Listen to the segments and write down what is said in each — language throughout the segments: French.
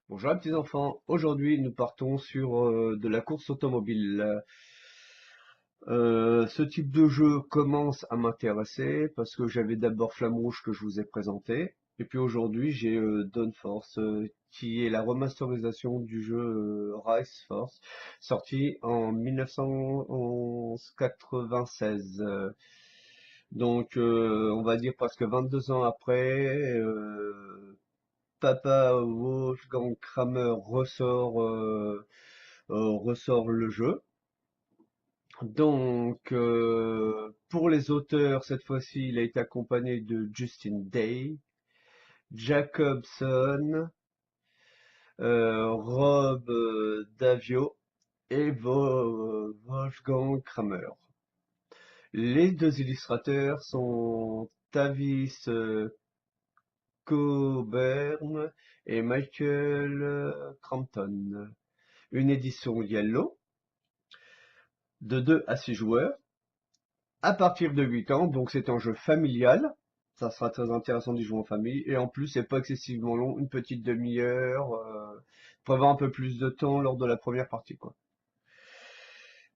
Bonjour les petits enfants, aujourd'hui nous partons sur de la course automobile. Ce type de jeu commence à m'intéresser parce que j'avais d'abord Flamme Rouge que je vous ai présenté, et puis aujourd'hui j'ai Dawn Force qui est la remasterisation du jeu Rise Force, sorti en 1996. On va dire presque 22 ans après. Papa Wolfgang Kramer ressort le jeu. Pour les auteurs, cette fois-ci, il a été accompagné de Justin Day, Jacobson, Rob Davio et Wolfgang Kramer. Les deux illustrateurs sont Tavis Coburn et Michael Crampton. Une édition Yellow de 2 à 6 joueurs à partir de 8 ans, donc c'est un jeu familial. Ça sera très intéressant d'y jouer en famille. Et en plus, c'est pas excessivement long, une petite demi-heure. Pour avoir un peu plus de temps lors de la première partie, quoi.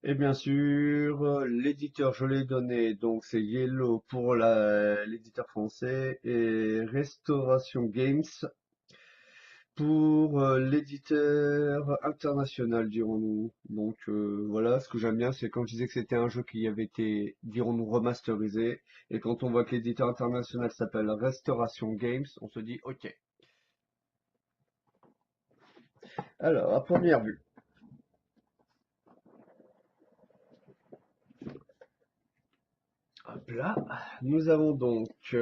Et bien sûr, l'éditeur, je l'ai donné, donc c'est Yellow pour l'éditeur français et Restauration Games pour l'éditeur international, dirons-nous. Voilà, ce que j'aime bien, c'est quand je disais que c'était un jeu qui avait été, dirons-nous, remasterisé. Et quand on voit que l'éditeur international s'appelle Restauration Games, on se dit ok. Alors, à première vue, hop là, nous avons donc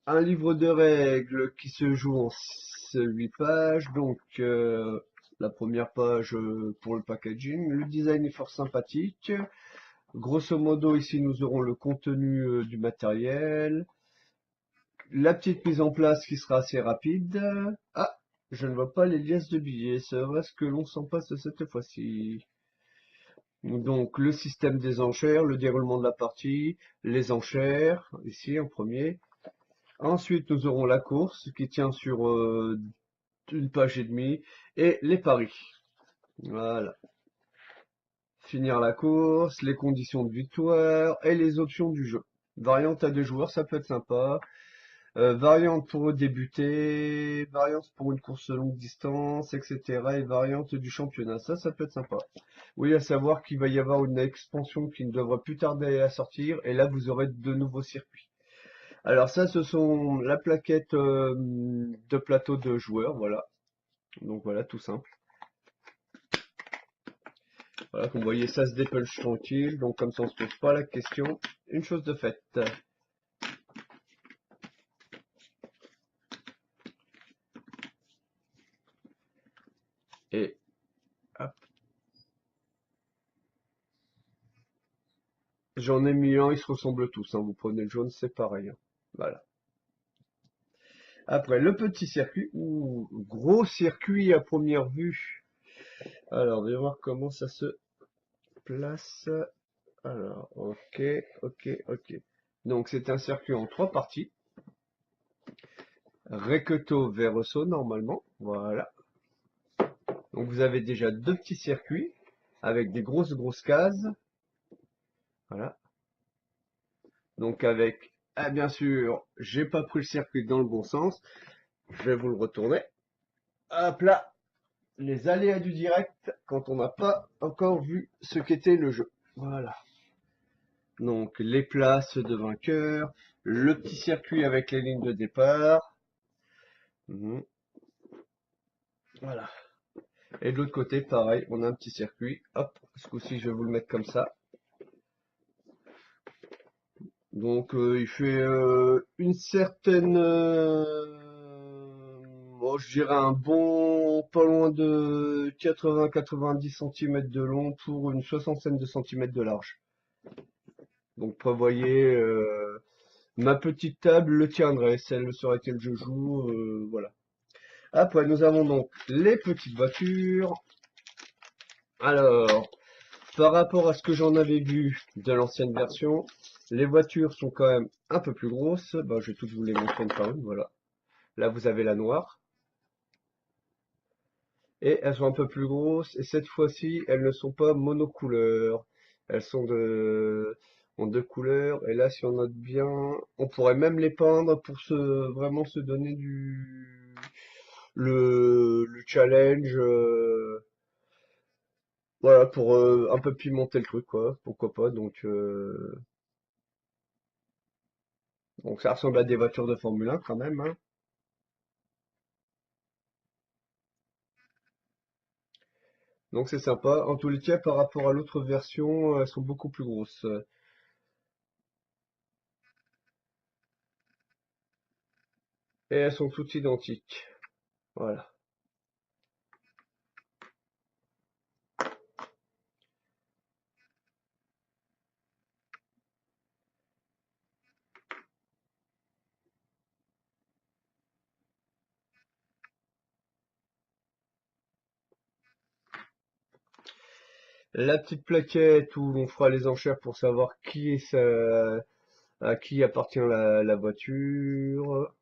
un livre de règles qui se joue en 8 pages. La première page pour le packaging. Le design est fort sympathique. Grosso modo, ici, nous aurons le contenu du matériel, la petite mise en place qui sera assez rapide. Ah, je ne vois pas les liasses de billets, serait-ce que l'on s'en passe cette fois-ci? Donc, le système des enchères, le déroulement de la partie, les enchères, ici en premier. Ensuite, nous aurons la course qui tient sur une page et demie, et les paris. Voilà. Finir la course, les conditions de victoire et les options du jeu. Variante à 2 joueurs, ça peut être sympa. Variante pour débuter, variante pour une course longue distance, etc. Et variante du championnat, ça peut être sympa. Oui, à savoir qu'il va y avoir une expansion qui ne devrait plus tarder à sortir, et là vous aurez de nouveaux circuits. Alors ça, ce sont la plaquette de plateau de joueurs, voilà. Donc voilà, tout simple. Voilà, comme vous voyez, ça se dépunch tranquille, donc comme ça on se pose pas la question. Une chose de faite. Et hop, j'en ai mis un, ils se ressemblent tous, hein. Vous prenez le jaune, c'est pareil, hein. Voilà. Après, le petit circuit, ou gros circuit à première vue. Alors, on va voir comment ça se place. Alors, ok, ok, ok. Donc, c'est un circuit en 3 parties. Recto verso, normalement. Voilà. Donc, vous avez déjà 2 petits circuits avec des grosses cases. Voilà. Donc, bien sûr, j'ai pas pris le circuit dans le bon sens. Je vais vous le retourner. Hop là. Les aléas du direct quand on n'a pas encore vu ce qu'était le jeu. Voilà. Donc les places de vainqueurs, le petit circuit avec les lignes de départ. Mhm. Voilà. Et de l'autre côté, pareil, on a un petit circuit. Hop, ce coup-ci, je vais vous le mettre comme ça. Donc il fait une certaine... bon, je dirais un bon pas loin de 80-90 cm de long pour une soixantaine de centimètres de large. Donc prévoyez, ma petite table le tiendrait, celle sur laquelle je joue, voilà. Après, nous avons donc les petites voitures. Alors, par rapport à ce que j'en avais vu de l'ancienne version, les voitures sont quand même un peu plus grosses. Bah, je vais toutes vous les montrer une par une, voilà. Là, vous avez la noire. Et elles sont un peu plus grosses. Et cette fois-ci, elles ne sont pas monocouleurs. Elles sont en deux couleurs. Et là, si on note bien, on pourrait même les peindre pour vraiment se donner le challenge. Voilà, pour un peu pimenter le truc, quoi. Pourquoi pas. Donc ça ressemble à des voitures de Formule 1 quand même, hein. Donc c'est sympa. En tous les cas, par rapport à l'autre version, elles sont beaucoup plus grosses. Et elles sont toutes identiques. Voilà. La petite plaquette où on fera les enchères pour savoir à qui appartient la voiture.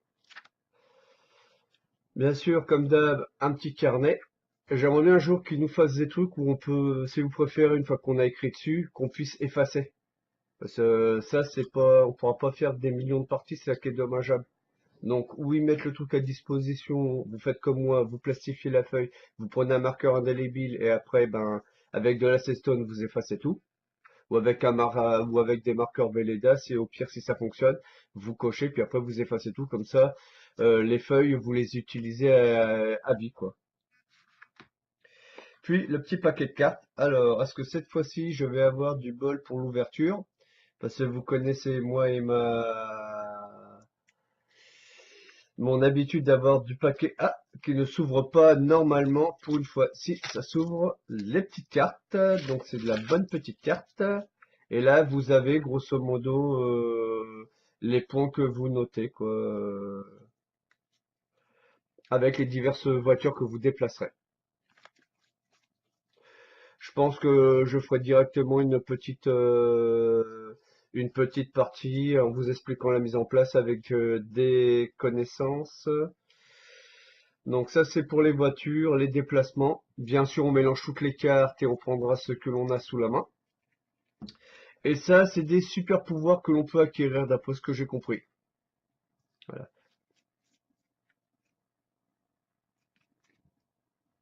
Bien sûr, comme d'hab, un petit carnet. J'aimerais bien un jour qu'ils nous fassent des trucs où on peut, si vous préférez, une fois qu'on a écrit dessus, qu'on puisse effacer. Parce que ça, c'est pas, on pourra pas faire des millions de parties, c'est ça qui est dommageable. Donc, oui, mettre le truc à disposition, vous faites comme moi, vous plastifiez la feuille, vous prenez un marqueur indélébile et après, ben, avec de l'acétone, vous effacez tout. Ou avec des marqueurs Velleda, et au pire, si ça fonctionne, vous cochez, puis après, vous effacez tout. Comme ça, les feuilles, vous les utilisez à vie, quoi. Puis, le petit paquet de cartes. Alors, est-ce que cette fois-ci, je vais avoir du bol pour l'ouverture? Parce que vous connaissez, moi et mon habitude d'avoir du paquet A qui ne s'ouvre pas normalement pour une fois. Si, ça s'ouvre, les petites cartes, donc c'est de la bonne petite carte. Et là, vous avez grosso modo les points que vous notez, quoi, avec les diverses voitures que vous déplacerez. Je pense que je ferai directement une petite partie en vous expliquant la mise en place avec des connaissances. Donc ça c'est pour les voitures, les déplacements. Bien sûr on mélange toutes les cartes et on prendra ce que l'on a sous la main. Et ça c'est des super pouvoirs que l'on peut acquérir d'après ce que j'ai compris. Voilà.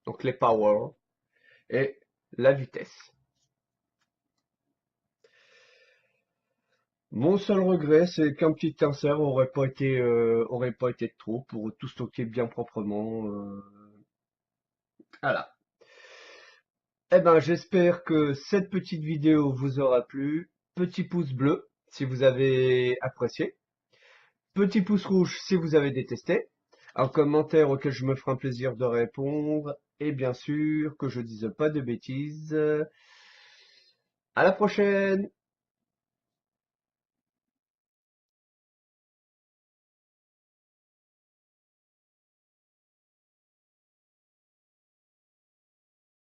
Donc les powers et la vitesse. Mon seul regret c'est qu'un petit insert aurait pas été de trop pour tout stocker bien proprement. Voilà. Eh ben j'espère que cette petite vidéo vous aura plu. Petit pouce bleu si vous avez apprécié. Petit pouce rouge si vous avez détesté, un commentaire auquel je me ferai un plaisir de répondre, et bien sûr que je dise pas de bêtises. À la prochaine!